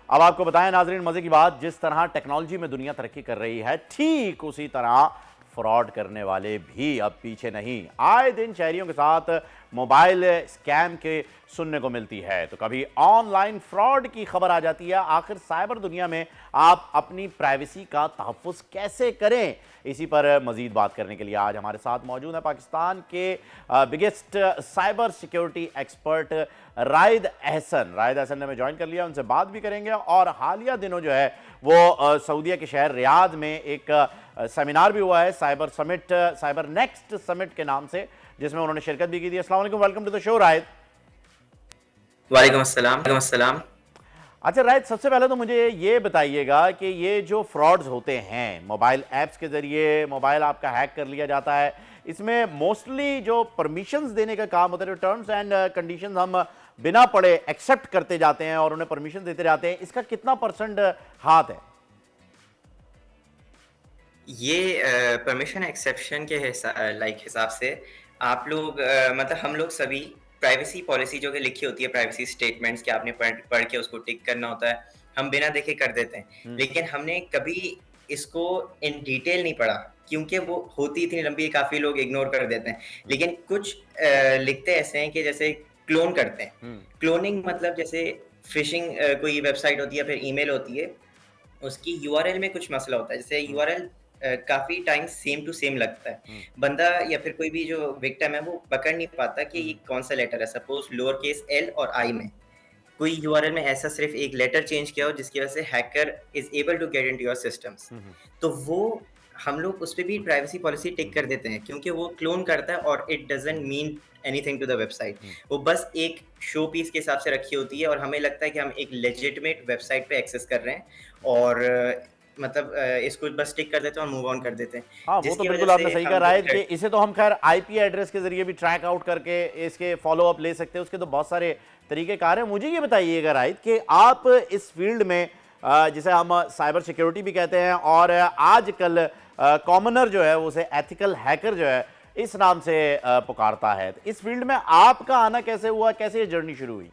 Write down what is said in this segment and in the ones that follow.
अब आपको बताएं नाजरीन, मजे की बात, जिस तरह टेक्नोलॉजी में दुनिया तरक्की कर रही है, ठीक उसी तरह फ्रॉड करने वाले भी अब पीछे नहीं। आए दिन शहरियों के साथ मोबाइल स्कैम के सुनने को मिलती है, तो कभी ऑनलाइन फ्रॉड की खबर आ जाती है। आखिर साइबर दुनिया में आप अपनी प्राइवेसी का तहफ़्फ़ुज़ कैसे करें, इसी पर मजीद बात करने के लिए आज हमारे साथ मौजूद है पाकिस्तान के biggest cyber security expert रायद Ahsan. रायद Ahsan ने हमें ज्वाइन कर लिया, उनसे बात भी करेंगे। और हालिया दिनों जो है वो सऊदीया के शहर रियाद में एक सेमिनार भी हुआ है, cyber summit, cyber next summit के नाम से, जिसमें उन्होंने शिरकत भी की थी। अस्सलाम वालेकुम, वेलकम टू द शो रायद। वालेकुम अस्सलाम। वालेकुम अस्सलाम। अच्छा रायद, सबसे पहले तो मुझे ये बताइएगा कि ये जो फ्रॉड्स होते हैं मोबाइल ऐप्स के ज़रिए, मोबाइल आपका हैक कर लिया जाता है, इसमें मोस्टली जो परमिशंस देने का काम होता है, जो टर्म्स एंड कंडीशंस हम बिना पढ़े एक्सेप्ट करते जाते हैं और उन्हें परमिशन देते जाते हैं, इसका कितना परसेंट हाथ है? ये परमिशन एक्सेप्शन के हिसाब से आप लोग मतलब हम लोग सभी प्राइवेसी पॉलिसी जो कि लिखी होती है, प्राइवेसी स्टेटमेंट्स कि आपने पढ़ के उसको टिक करना होता है, हम बिना देखे कर देते हैं। हम्म। लेकिन हमने कभी इसको इन डिटेल नहीं पढ़ा, क्योंकि वो होती इतनी लंबी है, काफ़ी लोग इग्नोर कर देते हैं। लेकिन कुछ लिखते ऐसे हैं कि जैसे क्लोन करते हैं। हम्म। क्लोनिंग मतलब जैसे फ़िशिंग कोई वेबसाइट होती है, फिर ईमेल होती है, उसकी यूआरएल में कुछ मसला होता है। जैसे हम्म। यूआरएल काफ़ी टाइम सेम टू सेम लगता है। हम्म। बंदा या फिर कोई भी जो विक्टिम है, वो पकड़ नहीं पाता कि ये हम्म। कौन-सा लेटर है। सपोज़ लोअर केस एल और आई में कोई यूआरएल में ऐसा सिर्फ़ एक लेटर चेंज किया हो, जिसकी वज़ह से hacker is able to get into your systems. Hmm. तो वो हम लोग उस पे भी प्राइवेसी पॉलिसी टिक कर देते हैं, क्योंकि वो क्लोन करता है और it doesn't mean anything to the website. Hmm. वो बस एक शो पीस के हिसाब से रखी होती है और हमें लगता है कि हम एक लेजिटिमेट वेबसाइट पे एक्सेस कर रहे हैं और मतलब इसको बस टिक कर देते हैं और मूव ऑन कर देते हैं। हाँ, वो तो जिसकी वज़ह बिल्कुल आपने से सही कहा हम जो राइट, कि थ्रेड इसे तो हम खैर आईपी एड्रेस के जरिए भी ट्रैक आउट करके इसके फॉलो अप ले सकते हैं, उसके तो बहुत सारे तरीक़ेकार हैं। मुझे ये बताइएगा राइट कि आप इस फील्ड में जिसे हम साइबर सिक्योरिटी भी कहते हैं और आजकल कॉमनर जो है वो उसे एथिकल हैकर जो है इस नाम से पुकारता है, तो इस फील्ड में आपका आना कैसे हुआ, कैसे ये जर्नी शुरू हुई?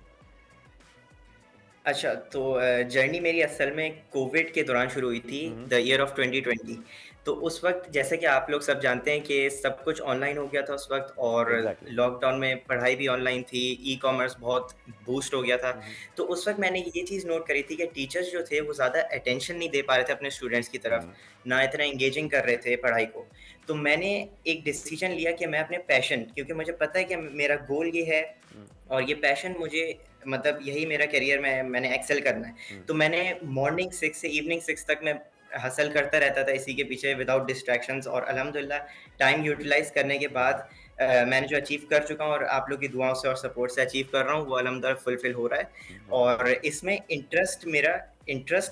अच्छा, तो जर्नी मेरी असल में कोविड के दौरान शुरू हुई थी, हम्म। The year of 2020। तो उस वक़्त जैसे कि आप लोग सब जानते हैं कि सब कुछ ऑनलाइन हो गया था उस वक़्त, और एग्जैक्टली। लॉकडाउन में पढ़ाई भी ऑनलाइन थी, ई-कॉमर्स बहुत बूस्ट हो गया था। हम्म। तो उस वक़्त मैंने ये चीज़ नोट करी थी कि टीचर्स जो थे वो ज़्यादा अटेंशन नहीं दे पा रहे थे अपने स्टूडेंट्स की तरफ, हम्म। ना इतना एंगेजिंग कर रहे थे पढ़ाई को। तो मैंने एक डिसीज़न लिया कि मैं अपने पैशन, क्योंकि मुझे पता है कि मेरा गोल ये है हम्म। और ये पैशन मुझे मतलब यही मेरा करियर में मैंने एक्सेल करना है। हम्म। तो मैंने मॉर्निंग 6 से इवनिंग 6 तक मैं हसल करता रहता था इसी के पीछे विदाउट डिस्ट्रैक्शंस, और अल्हम्दुलिल्लाह टाइम यूटिलाइज़ करने के बाद मैंने जो अचीव कर चुका हूँ और आप लोग की दुआओं से और सपोर्ट से अचीव कर रहा हूँ, वो अल्हम्दुलिल्लाह फुलफिल हो रहा है। हम्म। और इसमें इंटरेस्ट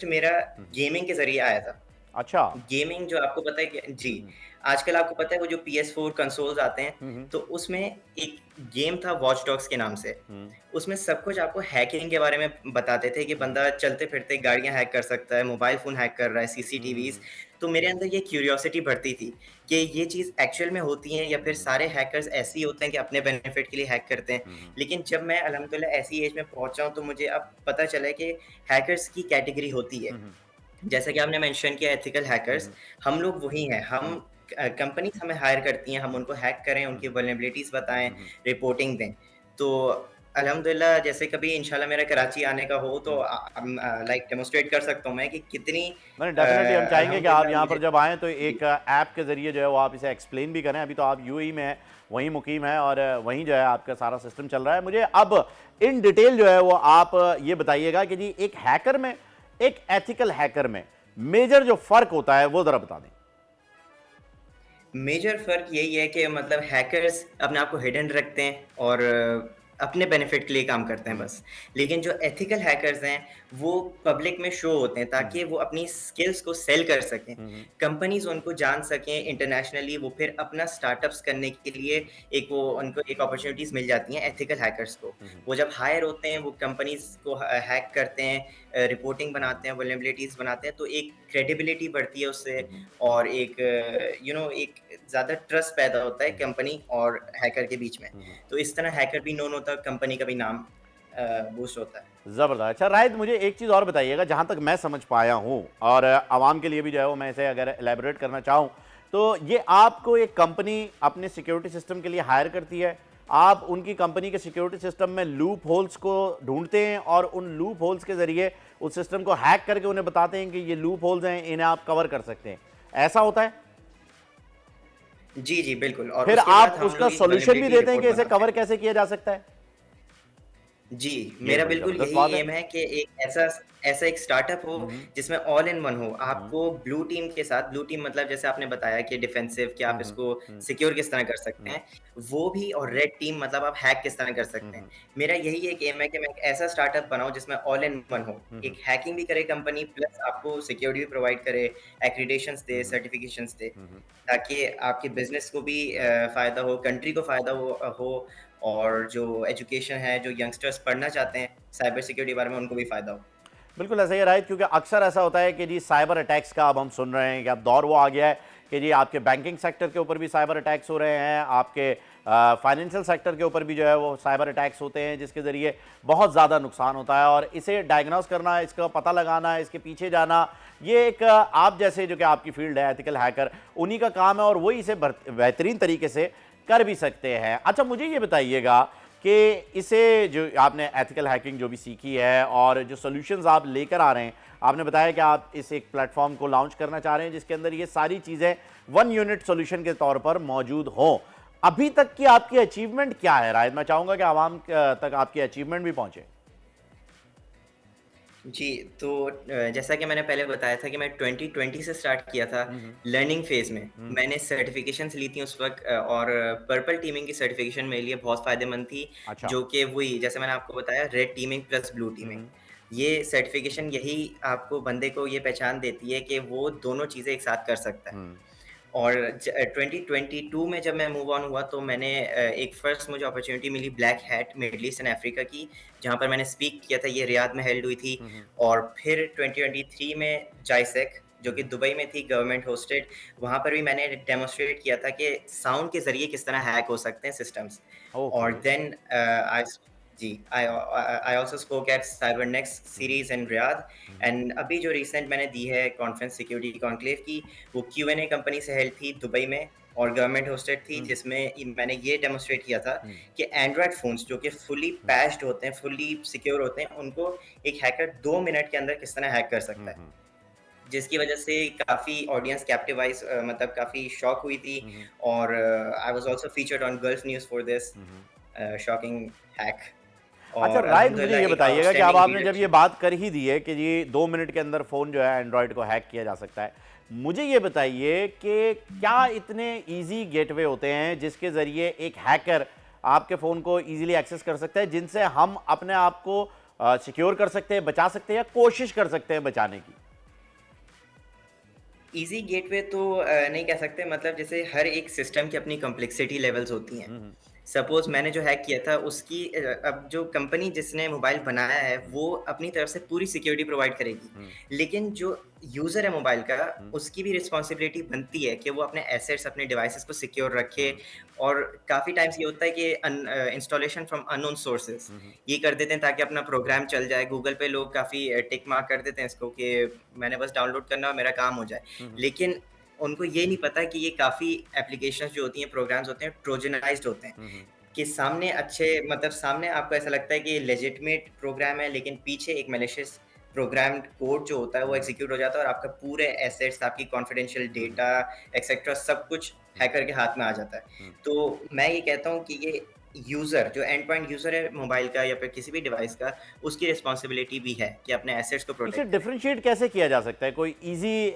मेरा हम्म। गेमिंग के ज़रिए आया था। अच्छा। गेमिंग जो आपको पता है कि जी, हम्म। आजकल आपको पता है वो जो PS4 कंसोल्स आते हैं, हम्म। तो उसमें एक गेम था वॉच डॉग्स के नाम से। हम्म। उसमें सब कुछ आपको हैकिंग के बारे में बताते थे कि हम्म। बंदा चलते-फिरते गाड़ियाँ हैक कर सकता है, मोबाइल फ़ोन हैक कर रहा है, सीसीटीवीज़। हम्म। तो मेरे अंदर ये क्यूरियोसिटी बढ़ती थी कि ये चीज़ एक्चुअल में होती है या फिर सारे हैकर्स ऐसे ही होते हैं कि अपने बेनिफिट के लिए हैक करते हैं। हम्म। लेकिन जब मैं अल्हम्दुलिल्लाह ऐसी एज में पहुँचा हूँ, तो मुझे अब पता चला है कि हैकर्स की कैटेगरी होती है। हम्म। जैसा कि आपने मेंशन किया एथिकल हैकर्स, हम्म। हम लोग वही हैं। हम हम्म। कंपनीज़ हमें हायर करती हैं, हम उनको हैक करें, उनकी हम्म। वल्नरेबिलिटीज़ बताएँ, हम्म। रिपोर्टिंग दें। तो अल्हम्दुलिल्लाह जैसे कभी इंशाल्लाह मेरा कराची आने का हो, तो हम्म। लाइक डेमोंस्ट्रेट कर सकता हूँ मैं कि कितनी नहीं, डेफिनेटली हम चाहेंगे कि आप अल्हम्दुलिल्लाह यहाँ पर मुझे जब आएँ तो जी। एक ऐप के ज़रिए जो है वो आप इसे एक्सप्लेन भी करें। अभी तो आप यूएई में हैं, वहीं मुकीम हैं और वहीं जो है आपका सारा सिस्टम चल रहा है। मुझे अब इन डिटेल जो है वो आप ये बताइएगा कि जी एक हैकर में, एक एथिकल हैकर में मेजर जो फ़र्क होता है वो ज़रा बता दें। मेजर फ़र्क यही है कि मतलब हैकर्स अपने आप को हिडन रखते हैं और अपने बेनिफिट के लिए काम करते हैं हम्म। बस। लेकिन जो एथिकल हैकर्स हैं, वो पब्लिक में शो होते हैं हम्म। ताकि वो अपनी स्किल्स को सेल कर सकें। हम्म। कंपनीज़ उनको जान सकें इंटरनेशनली, वो फिर अपना स्टार्टअप्स करने के लिए एक वो उनको एक अपॉर्च्युनिटीज़ मिल जाती हैं एथिकल हैकर्स को। हम्म। वो जब हायर होते हैं, वो कंपनीज़ को हैक करते हैं, रिपोर्टिंग बनाते हैं, वल्नरेबिलिटीज़ बनाते हैं, तो एक क्रेडिबिलिटी बढ़ती है उससे, हम्म। और एक एक ज़्यादा ट्रस्ट पैदा होता है हम्म। कंपनी और हैकर के बीच में। हम्म। तो इस तरह हैकर भी नोन होता है, कंपनी का भी नाम बूस्ट होता है। ज़बरदस्त। अच्छा राहिद, मुझे एक चीज़ और बताइएगा, जहाँ तक मैं समझ पाया हूँ और आवाम के लिए भी जो है वो मैं इसे अगर एलैबोरेट करना चाहूँ, तो ये आपको एक कंपनी अपने सिक्योरिटी सिस्टम के लिए हायर करती है, आप उनकी कंपनी के सिक्योरिटी सिस्टम में लूप होल्स को ढूंढते हैं और उन लूप होल्स के ज़रिए उस सिस्टम को हैक करके उन्हें बताते हैं कि ये लूप होल्स हैं, इन्हें आप कवर कर सकते हैं, ऐसा होता है? जी, जी, बिल्कुल और फिर उसके बाद आप हम उसका लोग एक सॉल्यूशन भी वल्नरेबिलिटी देते हैं कि रिपोर्ट इसे बनाते कवर हैं। कैसे किया जा सकता है? जी, ये मेरा बड़ी बिल्कुल ज़बरदस्त यही बात है। एम है कि एक ऐसा ऐसा एक स्टार्टअप हो हुँ, हुँ। जिसमें ऑल इन वन हो। हुँ, हुँ। आपको ब्लू टीम के साथ ब्लू टीम मतलब जैसे आपने बताया कि डिफेंसिव कि आप हुँ, हुँ। इसको हुँ, सिक्योर किस तरह कर सकते हुँ। हैं, वो भी और रेड टीम मतलब आप हैक किस तरह कर हुँ, सकते हैं। हुँ। मेरा यही एक एम है कि मैं एक ऐसा स्टार्टअप बनाऊँ जिसमें ऑल इन वन हो। हुँ, हुँ। एक हैकिंग भी करे कंपनी प्लस आपको सिक्योरिटी भी प्रोवाइड करे, एक्रीडेशंस हुँ, दे, हुँ। सर्टिफिकेशंस दे। हुँ, हुँ। ताकि आपके बिज़नेस को भी फ़ायदा हो, कंट्री को फ़ायदा हो और जो एजुकेशन है, जो यंगस्टर्स पढ़ना चाहते हैं साइबर सिक्योरिटी के बारे में, उनको भी फ़ायदा हो। बिल्कुल ऐसा ही है राइट, क्योंकि अक्सर ऐसा होता है कि जी साइबर अटैक्स का अब हम सुन रहे हैं कि अब दौर वो आ गया है कि जी आपके बैंकिंग सेक्टर के ऊपर भी साइबर अटैक्स हो रहे हैं, आपके फाइनेंशियल सेक्टर के ऊपर भी जो है वो साइबर अटैक्स होते हैं, जिसके ज़रिए बहुत ज़्यादा नुकसान होता है और इसे डायग्नोस करना, इसका पता लगाना, इसके पीछे जाना, ये एक आप जैसे जो कि आपकी फील्ड है एथिकल हैकर, उन्हीं का काम है और वही इसे बेहतरीन तरीके से कर भी सकते हैं। अच्छा मुझे ये बताइएगा कि इसे जो आपने एथिकल हैकिंग जो भी सीखी है और जो सॉल्यूशंस आप लेकर आ रहे हैं, आपने बताया कि आप इस एक प्लेटफॉर्म को लॉन्च करना चाह रहे हैं जिसके अंदर ये सारी चीज़ें वन यूनिट सॉल्यूशन के तौर पर मौजूद हों। अभी तक की आपकी अचीवमेंट क्या है राहिद? मैं चाहूँगा कि आवाम तक आपकी अचीवमेंट भी पहुँचे। जी, तो जैसा कि मैंने पहले बताया था कि मैं 2020 से स्टार्ट किया था हुँ, हुँ। लर्निंग फ़ेज़ में। हुँ, मैंने सर्टिफ़िकेशंस ली थी उस वक़्त और पर्पल टीमिंग की सर्टिफ़िकेशन मेरे लिए बहुत फ़ायदेमंद थी, अच्छा। जो कि वही जैसे मैंने आपको बताया रेड टीमिंग प्लस ब्लू हुँ, टीमिंग। हुँ। ये सर्टिफ़िकेशन यही आपको बंदे को ये पहचान देती है कि वो दोनों चीज़ें एक साथ कर सकता है। हुँ, 2022 में जब मैं मूव ऑन हुआ तो मैंने एक फर्स्ट मुझे अपॉर्च्युनिटी मिली black hat middle east and Africa की, जहाँ पर मैंने स्पीक किया था, ये रियाद में हेल्ड हुई थी। हुँ, हुँ। और फिर 2023 में जाइसेक जो हुँ, कि हुँ। दुबई में थी गवर्नमेंट होस्टेड, वहाँ पर भी मैंने डेमोन्स्ट्रेट किया था कि साउंड के ज़रिए किस तरह हैक हो सकते हैं सिस्टम्स। ओके। और देन आई जी, I also spoke at Cybernext hmm, hmm. Series in Riyadh hmm, hmm. And अभी जो रिसेंट मैंने दी है कॉन्फ्रेंस सिक्योरिटी कॉन्क्लेव की, वो क्यूएनए कंपनी से हेल्ड थी दुबई में और गवर्नमेंट होस्टेड थी, हुँ, जिसमें मैंने ये डेमोन्स्ट्रेट किया था हुँ, कि एंड्रॉयड फ़ोन्स जो कि फुली हुँ, पैच्ड होते हैं, फुली सिक्योर होते हैं, उनको एक हैकर 2 मिनट के अंदर किस तरह हैक कर सकता हुँ, है। हुँ। जिसकी वजह से काफ़ी ऑडियंस कैप्टिवाइज़ मतलब काफ़ी शॉक हुई थी हुँ, हुँ। और I was also featured on gulf news for this hmm, hmm. Shocking hack अच्छा और राइट, मुझे ये अल्हम्दुलिल्लाह एक बताइएगा कि अब आउटस्टैंडिंग आपने जब ये लीडरशिप। बात कर ही दी है कि ये 2 मिनट के अंदर फ़ोन जो है एंड्रॉयड को हैक किया जा सकता है। मुझे ये बताइए कि क्या इतने ईज़ी गेटवे होते हैं जिसके ज़रिए एक हैकर आपके फ़ोन को ईज़िली एक्सेस कर सकता है, जिनसे हम अपने आप को सिक्योर कर सकते हैं, बचा सकते हैं या कोशिश कर सकते हैं बचाने की? ईज़ी गेटवे तो नहीं कह सकते मतलब जैसे हर एक सिस्टम की अपनी कॉम्प्लेक्सिटी लेवल्स होती हैं। हुँ, हुँ, सपोज़ मैंने जो हैक किया था उसकी अब जो कंपनी जिसने मोबाइल बनाया है हुँ, वो अपनी तरफ से पूरी सिक्योरिटी प्रोवाइड करेगी। हुँ, लेकिन जो यूज़र है मोबाइल का हुँ, उसकी भी रिस्पॉन्सिबिलिटी बनती है कि वो अपने एसेट्स अपने डिवाइसेज़ को सिक्योर रखे हुँ, और काफ़ी टाइम्स ये होता है कि इंस्टॉलेशन फ्रॉम अननोन सोर्सेज़ हुँ, हुँ, ये कर देते हैं ताकि अपना प्रोग्राम चल जाए। गूगल पे लोग काफ़ी टिक मार्क कर देते हैं इसको कि मैंने बस डाउनलोड करना और मेरा काम हो जाए। हुँ, हुँ, लेकिन उनको ये नहीं पता कि ये काफ़ी एप्लीकेशंस जो होती हैं, प्रोग्राम्स होते हैं, ट्रोजनाइज़्ड होते हैं। हुँ, हुँ, कि सामने अच्छे मतलब सामने आपको ऐसा लगता है कि ये लेजिटिमेट प्रोग्राम है, लेकिन पीछे एक मैलिशियस प्रोग्राम्ड कोड जो होता है, वो हुँ, एग्ज़ीक्यूट हो जाता है और आपका पूरे एसेट्स, आपकी कॉन्फिडेंशियल हुँ, हुँ, डेटा एक्सेट्रा सब कुछ हुँ, हैकर के हाथ में आ जाता है। हुँ। तो मैं ये कहता हूँ कि ये यूज़र जो एंड पॉइंट यूज़र है मोबाइल का या फिर किसी भी डिवाइस का, उसकी रिस्पॉन्सिबिलिटी भी है कि अपने एसेट्स को इसे प्रोटेक्ट करे। डिफरेंशिएट कैसे किया जा सकता है? कोई ईज़ी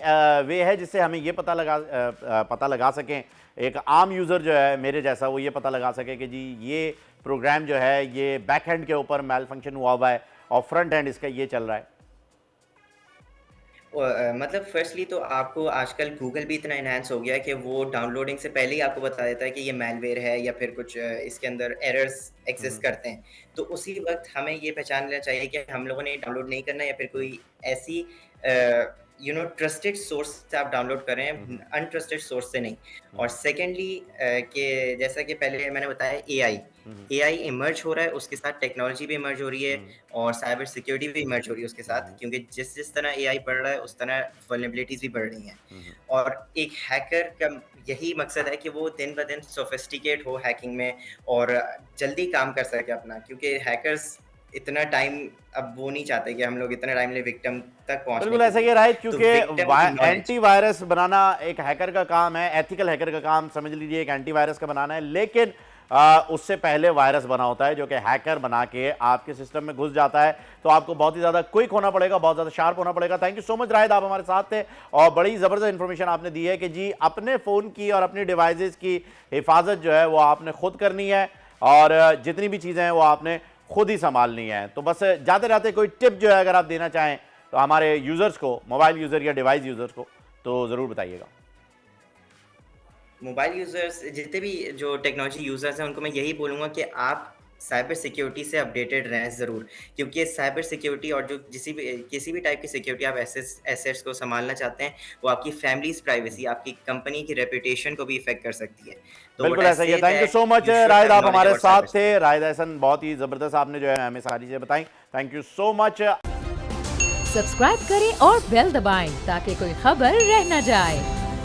वे है जिससे हमें ये पता लगा सकें, एक आम यूज़र जो है मेरे जैसा वो ये पता लगा सके कि जी ये प्रोग्राम जो है ये बैक एंड के ऊपर मेल फंक्शन हुआ हुआ है और फ्रंट एंड इसका ये चल रहा है? मतलब फर्स्टली तो आपको आजकल गूगल भी इतना एनहांस हो गया है कि वो डाउनलोडिंग से पहले ही आपको बता देता है कि ये मैलवेयर है या फिर कुछ इसके अंदर एरर्स हुँ, एक्सिस्ट हुँ, करते हैं। तो उसी वक़्त हमें ये पहचान लेना चाहिए कि हम लोगों ने डाउनलोड नहीं करना या फिर कोई ऐसी ट्रस्टेड सोर्स से आप डाउनलोड करें, अनट्रस्टेड सोर्स से नहीं। और सेकेंडली कि जैसा कि पहले मैंने बताया एआई इमर्ज हो रहा है, उसके साथ टेक्नोलॉजी भी इमर्ज हो रही है और साइबर सिक्योरिटी भी इमर्ज हो रही है उसके साथ, क्योंकि जिस जिस तरह एआई बढ़ रहा है उस तरह वल्नरेबिलिटीज भी बढ़ रही हैं। और एक हैकर का यही मकसद है कि वो दिन ब दिन सोफिस्टिकेट हो हैकिंग में और जल्दी काम कर सके अपना, क्योंकि हैकर्स इतना टाइम अब वो नहीं चाहते कि हम लोग इतना टाइम ले विक्टिम तक पहुंचने बिल्कुल के ऐसा लिए। ही राइट, तो क्योंकि विक्टिम की नॉलेज एंटीवायरस बनाना एक हैकर का काम है, एथिकल हैकर का काम समझ लीजिए एक एंटीवायरस का बनाना है, लेकिन उससे पहले वायरस बना होता है जो कि हैकर बना के आपके सिस्टम में घुस जाता है। तो आपको बहुत ही ज़्यादा क्विक होना पड़ेगा, बहुत ज़्यादा शार्प होना पड़ेगा। थैंक यू सो मच राहिद, आप हमारे साथ थे और बड़ी ज़बरदस्त इन्फॉर्मेशन आपने दी है कि जी अपने फ़ोन की और अपनी डिवाइसेस की हिफाजत जो है वो आपने खुद करनी है और जितनी भी चीज़ें हैं वो आपने खुद ही संभालनी है। तो बस जाते जाते कोई टिप जो है अगर आप देना चाहें तो हमारे यूज़र्स को, मोबाइल यूज़र या डिवाइस यूज़र्स को, तो ज़रूर बताइएगा। मोबाइल यूजर्स, जितने भी जो टेक्नोलॉजी यूजर्स हैं, उनको मैं यही बोलूँगा कि आप साइबर सिक्योरिटी से अपडेटेड रहें ज़रूर, क्योंकि साइबर सिक्योरिटी और जो किसी भी टाइप की सिक्योरिटी आप एसेट्स को संभालना चाहते हैं, वो आपकी फैमिलीज़ प्राइवेसी, आपकी कंपनी की रेपुटेशन को भी इफ़ेक्ट कर सकती है। तो व्हाट बिल्कुल आई ऐसा ही है। से thank you that so much you should Rahid, have आप नॉलेज हमारे अबाउट साथ साइबर थे। राहिद एहसन, बहुत ही ज़बरदस्त आपने जो है हमें सारी चीज़ें बताई। Thank you so much. Subscribe करें और बेल दबाएं ताकि कोई खबर रह न जाए।